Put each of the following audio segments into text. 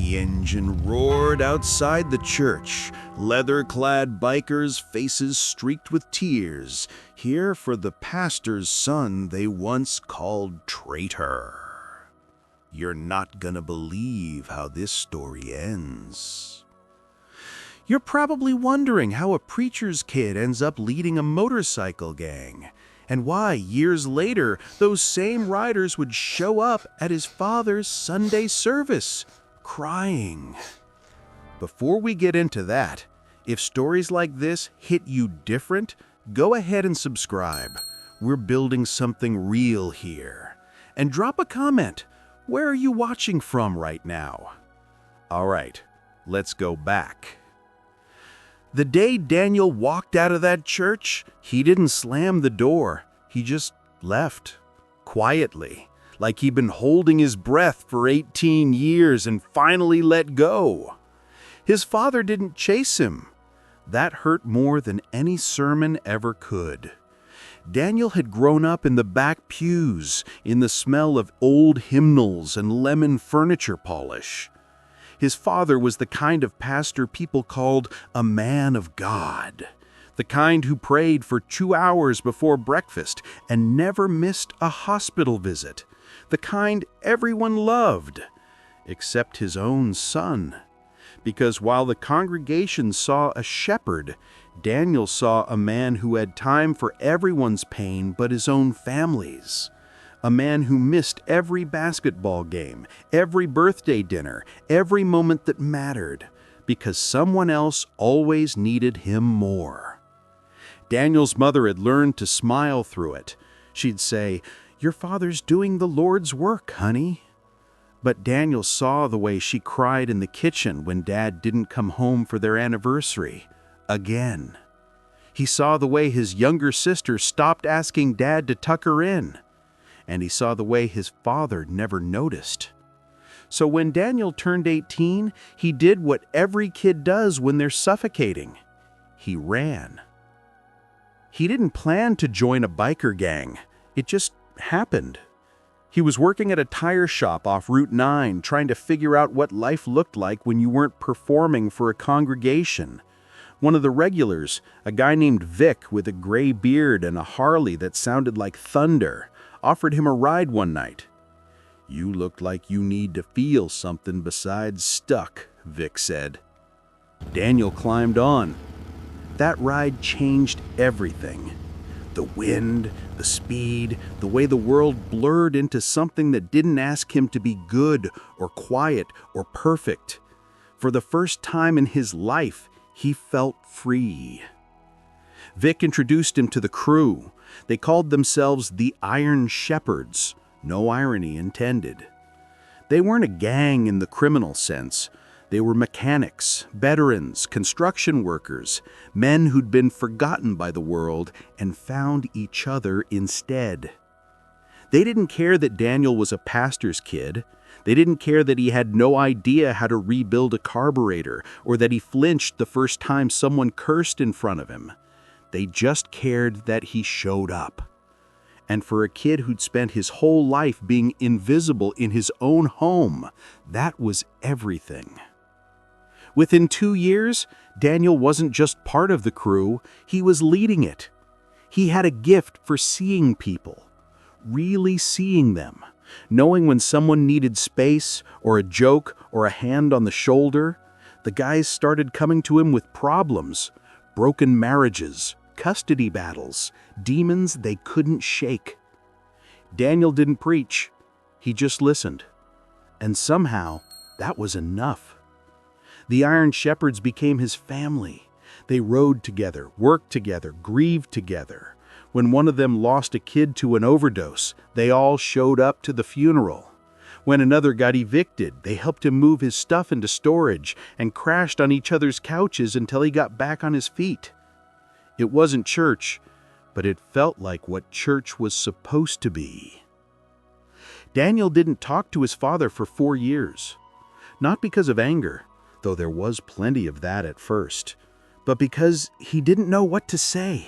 The engine roared outside the church, leather-clad bikers, faces streaked with tears, here for the pastor's son they once called traitor. You're not gonna believe how this story ends. You're probably wondering how a preacher's kid ends up leading a motorcycle gang, and why, years later, those same riders would show up at his father's Sunday service, crying. Before we get into that, if stories like this hit you different, go ahead and subscribe. We're building something real here. And drop a comment. Where are you watching from right now? All right, let's go back. The day Daniel walked out of that church, he didn't slam the door. He just left, quietly, like he'd been holding his breath for 18 years and finally let go. His father didn't chase him. That hurt more than any sermon ever could. Daniel had grown up in the back pews, in the smell of old hymnals and lemon furniture polish. His father was the kind of pastor people called a man of God, the kind who prayed for 2 hours before breakfast and never missed a hospital visit, the kind everyone loved, except his own son. Because while the congregation saw a shepherd, Daniel saw a man who had time for everyone's pain but his own family's. A man who missed every basketball game, every birthday dinner, every moment that mattered, because someone else always needed him more. Daniel's mother had learned to smile through it. She'd say, "Your father's doing the Lord's work, honey." But Daniel saw the way she cried in the kitchen when Dad didn't come home for their anniversary, again. He saw the way his younger sister stopped asking Dad to tuck her in. And he saw the way his father never noticed. So when Daniel turned 18, he did what every kid does when they're suffocating. He ran. He didn't plan to join a biker gang. It just happened. He was working at a tire shop off Route 9, trying to figure out what life looked like when you weren't performing for a congregation. One of the regulars, a guy named Vic with a gray beard and a Harley that sounded like thunder, offered him a ride one night. "You look like you need to feel something besides stuck," Vic said. Daniel climbed on. That ride changed everything. The wind, the speed, the way the world blurred into something that didn't ask him to be good or quiet or perfect. For the first time in his life, he felt free. Vic introduced him to the crew. They called themselves the Iron Shepherds, no irony intended. They weren't a gang in the criminal sense. They were mechanics, veterans, construction workers, men who'd been forgotten by the world and found each other instead. They didn't care that Daniel was a pastor's kid. They didn't care that he had no idea how to rebuild a carburetor or that he flinched the first time someone cursed in front of him. They just cared that he showed up. And for a kid who'd spent his whole life being invisible in his own home, that was everything. Within 2 years, Daniel wasn't just part of the crew, he was leading it. He had a gift for seeing people, really seeing them, knowing when someone needed space or a joke or a hand on the shoulder. The guys started coming to him with problems, broken marriages, custody battles, demons they couldn't shake. Daniel didn't preach, he just listened. And somehow, that was enough. The Iron Shepherds became his family. They rode together, worked together, grieved together. When one of them lost a kid to an overdose, they all showed up to the funeral. When another got evicted, they helped him move his stuff into storage and crashed on each other's couches until he got back on his feet. It wasn't church, but it felt like what church was supposed to be. Daniel didn't talk to his father for 4 years. Not because of anger, though there was plenty of that at first, but because he didn't know what to say.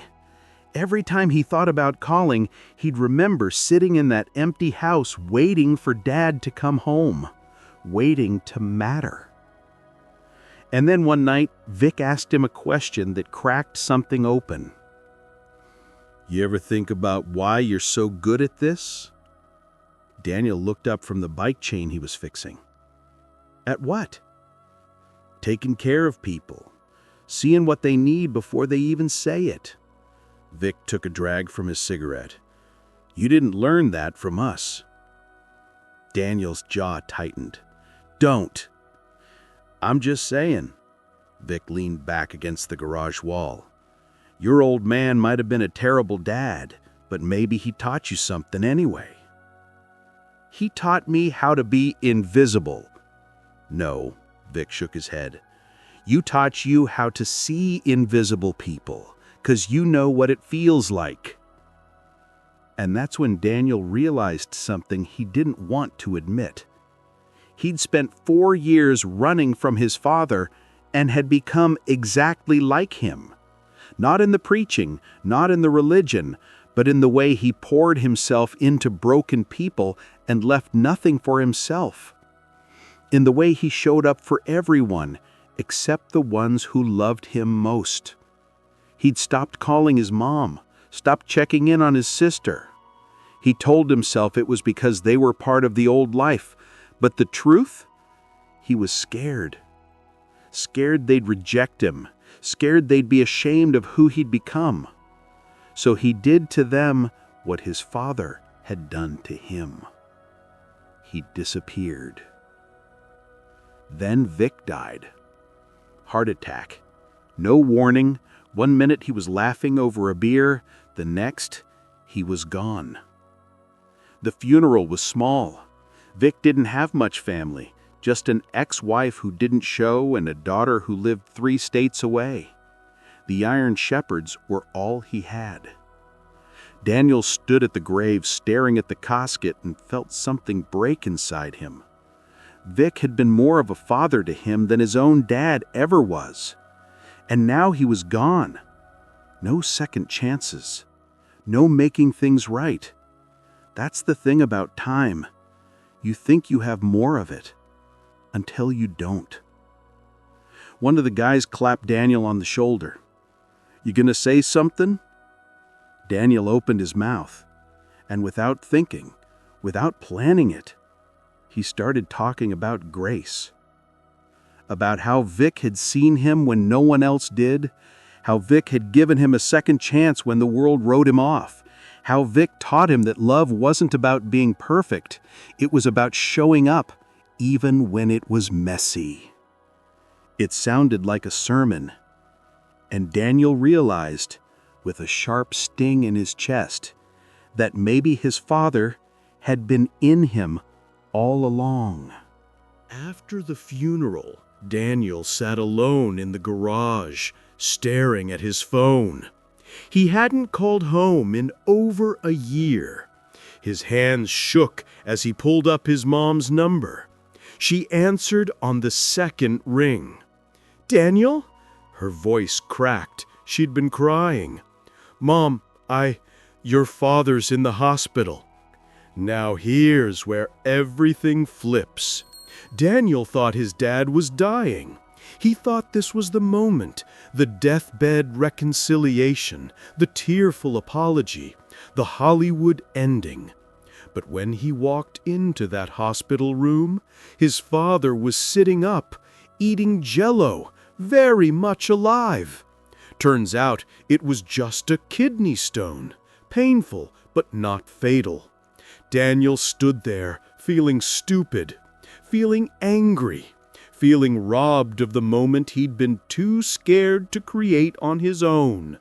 Every time he thought about calling, he'd remember sitting in that empty house waiting for Dad to come home, waiting to matter. And then one night, Vic asked him a question that cracked something open. "You ever think about why you're so good at this?" Daniel looked up from the bike chain he was fixing. "At what?" "Taking care of people, seeing what they need before they even say it." Vic took a drag from his cigarette. "You didn't learn that from us." Daniel's jaw tightened. "Don't." "I'm just saying." Vic leaned back against the garage wall. "Your old man might have been a terrible dad, but maybe he taught you something anyway." "He taught me how to be invisible." "No," Vic shook his head. "You taught you how to see invisible people, 'cause you know what it feels like." And that's when Daniel realized something he didn't want to admit. He'd spent 4 years running from his father and had become exactly like him. Not in the preaching, not in the religion, but in the way he poured himself into broken people and left nothing for himself. In the way he showed up for everyone, except the ones who loved him most. He'd stopped calling his mom, stopped checking in on his sister. He told himself it was because they were part of the old life, but the truth? He was scared. Scared they'd reject him, scared they'd be ashamed of who he'd become. So he did to them what his father had done to him. He disappeared. Then Vic died. Heart attack. No warning. 1 minute he was laughing over a beer, the next he was gone. The funeral was small. Vic didn't have much family, just an ex-wife who didn't show and a daughter who lived 3 states away. The Iron Shepherds were all he had. Daniel stood at the grave staring at the casket and felt something break inside him. Vic had been more of a father to him than his own dad ever was. And now he was gone. No second chances. No making things right. That's the thing about time. You think you have more of it, until you don't. One of the guys clapped Daniel on the shoulder. "You gonna say something?" Daniel opened his mouth, and without thinking, without planning it, he started talking about grace. About how Vic had seen him when no one else did, how Vic had given him a second chance when the world wrote him off, how Vic taught him that love wasn't about being perfect, it was about showing up, even when it was messy. It sounded like a sermon, and Daniel realized, with a sharp sting in his chest, that maybe his father had been in him all along. After the funeral, Daniel sat alone in the garage, staring at his phone. He hadn't called home in over a year. His hands shook as he pulled up his mom's number. She answered on the second ring. "Daniel?" Her voice cracked. She'd been crying. "Mom, your father's in the hospital." Now here's where everything flips. Daniel thought his dad was dying. He thought this was the moment, the deathbed reconciliation, the tearful apology, the Hollywood ending. But when he walked into that hospital room, his father was sitting up, eating Jell-O, very much alive. Turns out it was just a kidney stone, painful but not fatal. Daniel stood there, feeling stupid, feeling angry, feeling robbed of the moment he'd been too scared to create on his own.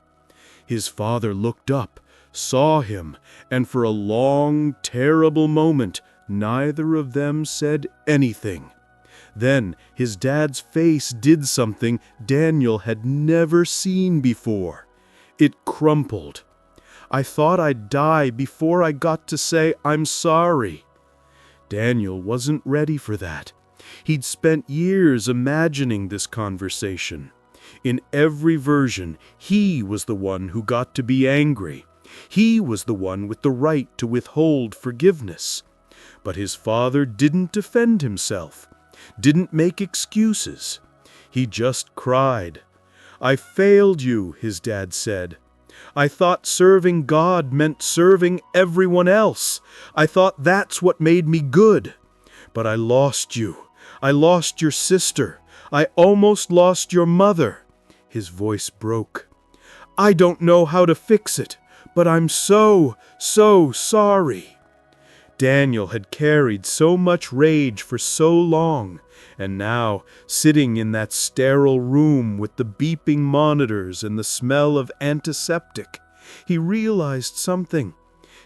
His father looked up, saw him, and for a long, terrible moment, neither of them said anything. Then his dad's face did something Daniel had never seen before. It crumpled. "I thought I'd die before I got to say I'm sorry." Daniel wasn't ready for that. He'd spent years imagining this conversation. In every version, he was the one who got to be angry. He was the one with the right to withhold forgiveness. But his father didn't defend himself. didn't make excuses. He just cried. "I failed you," his dad said. "I thought serving God meant serving everyone else. I thought that's what made me good. But I lost you. I lost your sister. I almost lost your mother." His voice broke. "I don't know how to fix it, but I'm so sorry." Daniel had carried so much rage for so long, and now, sitting in that sterile room with the beeping monitors and the smell of antiseptic, he realized something.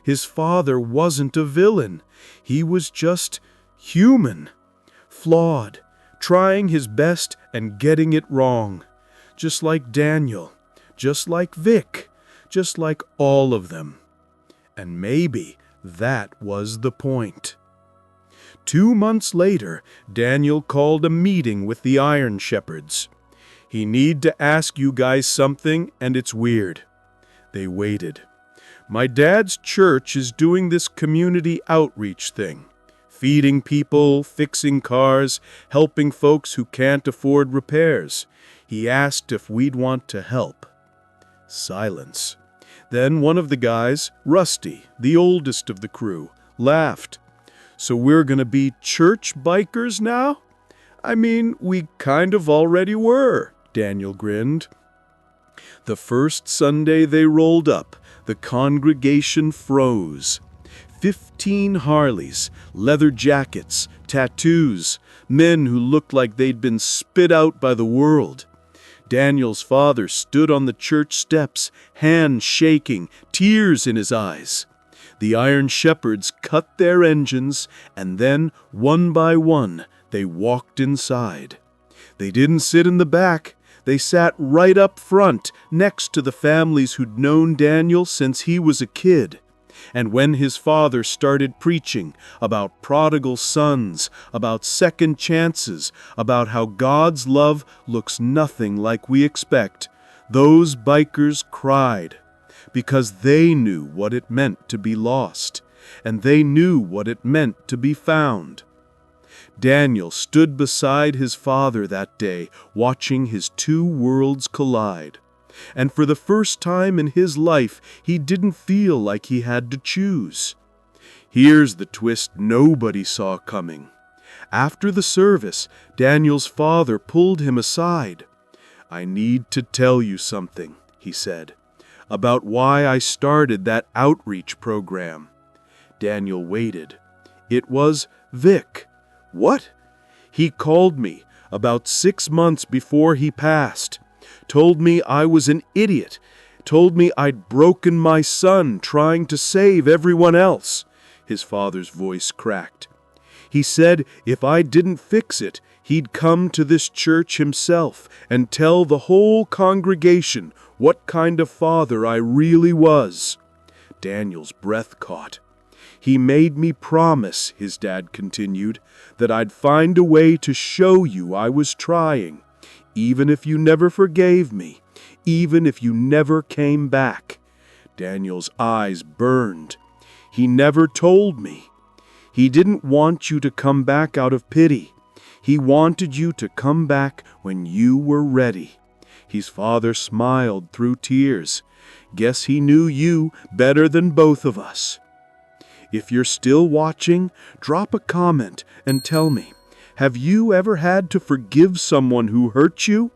His father wasn't a villain. He was just human, flawed, trying his best and getting it wrong. Just like Daniel, just like Vic, just like all of them. And maybe that was the point. 2 months later, Daniel called a meeting with the Iron Shepherds. "He need to ask you guys something, and it's weird." They waited. "My dad's church is doing this community outreach thing. Feeding people, fixing cars, helping folks who can't afford repairs. He asked if we'd want to help." Silence. Then one of the guys, Rusty, the oldest of the crew, laughed. "So we're gonna be church bikers now?" "I mean, we kind of already were," Daniel grinned. The first Sunday they rolled up, the congregation froze. 15 Harleys, leather jackets, tattoos, men who looked like they'd been spit out by the world. Daniel's father stood on the church steps, hands shaking, tears in his eyes. The Iron Shepherds cut their engines, and then, one by one, they walked inside. They didn't sit in the back. They sat right up front, next to the families who'd known Daniel since he was a kid. And when his father started preaching about prodigal sons, about second chances, about how God's love looks nothing like we expect, those bikers cried, because they knew what it meant to be lost, and they knew what it meant to be found. Daniel stood beside his father that day, watching his two worlds collide. And for the first time in his life, he didn't feel like he had to choose. Here's the twist nobody saw coming. After the service, Daniel's father pulled him aside. "I need to tell you something," he said, "about why I started that outreach program." Daniel waited. It was Vic. "What?" "He called me about 6 months before he passed. Told me I was an idiot. Told me I'd broken my son trying to save everyone else." His father's voice cracked. "He said if I didn't fix it, he'd come to this church himself and tell the whole congregation what kind of father I really was." Daniel's breath caught. "He made me promise," his dad continued, "that I'd find a way to show you I was trying, even if you never forgave me, even if you never came back." Daniel's eyes burned. "He never told me. He didn't want you to come back out of pity. He wanted you to come back when you were ready." His father smiled through tears. "Guess he knew you better than both of us." If you're still watching, drop a comment and tell me, have you ever had to forgive someone who hurt you?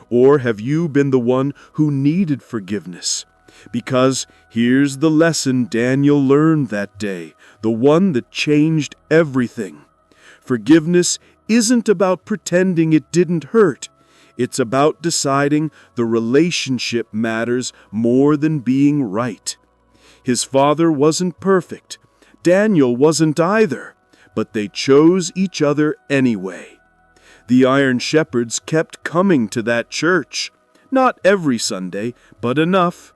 Or have you been the one who needed forgiveness? Because here's the lesson Daniel learned that day, the one that changed everything. Forgiveness isn't about pretending it didn't hurt. It's about deciding the relationship matters more than being right. His father wasn't perfect. Daniel wasn't either, but they chose each other anyway. The Iron Shepherds kept coming to that church. Not every Sunday, but enough.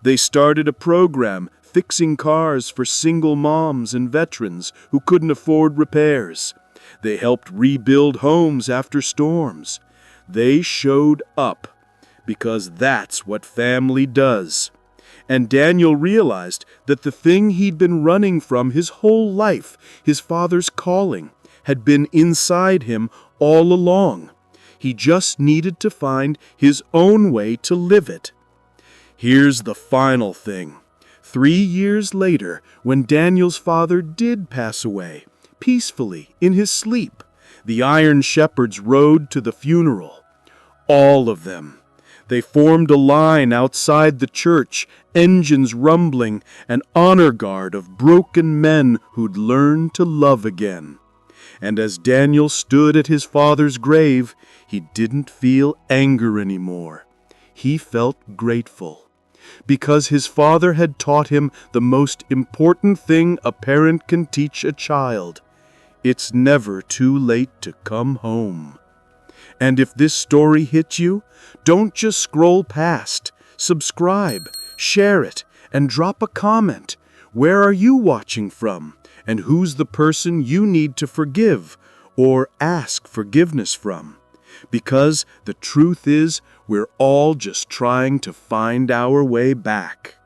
They started a program fixing cars for single moms and veterans who couldn't afford repairs. They helped rebuild homes after storms. They showed up, because that's what family does. And Daniel realized that the thing he'd been running from his whole life, his father's calling, had been inside him all along. He just needed to find his own way to live it. Here's the final thing. 3 years later, when Daniel's father did pass away, peacefully in his sleep, the Iron Shepherds rode to the funeral. All of them. They formed a line outside the church, engines rumbling, an honor guard of broken men who'd learned to love again. And as Daniel stood at his father's grave, he didn't feel anger anymore. He felt grateful, because his father had taught him the most important thing a parent can teach a child. It's never too late to come home. And if this story hit you, don't just scroll past. Subscribe, share it, and drop a comment. Where are you watching from? And who's the person you need to forgive or ask forgiveness from? Because the truth is, we're all just trying to find our way back.